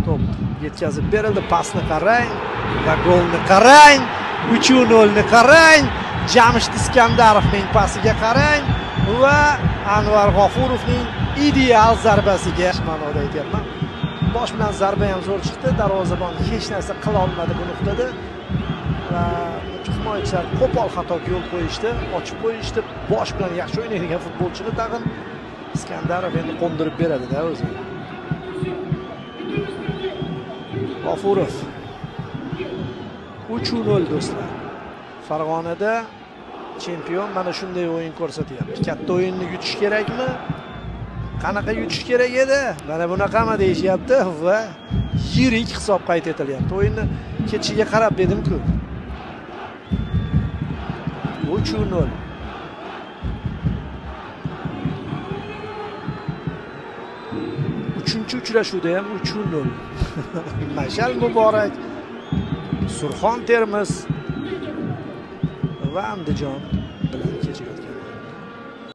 To'p yetkazib berildi, pasni qarang va golni qarang. 3-0 ni qarang. Jamshid Iskandarovning pasiga qarang va Anvar G'ofurovning ideal zarbasiga ma'noda aytyapman. Bosh bilan zarba ham zo'r chiqdi. Darvozabon hech narsa qila olmadi bu nuqtada. Va himoyachilar qo'pol xatoga yo'l qo'yishdi, ochib qo'yishdi. Bosh bilan yaxshi o'ynaydigan futbolchini tag'in Iskandarov endi qo'ndirib beradi-da o'zi. G'ofurov 3-0 do'stlar. Farg'onada chempion mana shunday o'yin ko'rsatyapti. Katta o'yinni yutish kerakmi? Qanaqa yutish kerak edi? Mana bunaqami deyishyapti va yirik hisob qayd etilyapti. O'yinni ketishiga qarab bedim-ku. 3-0. Uchinchi uchrashuvda ham 3-0. Mashal Muborak, Surxon Termiz va Andijon bilan kechayotgan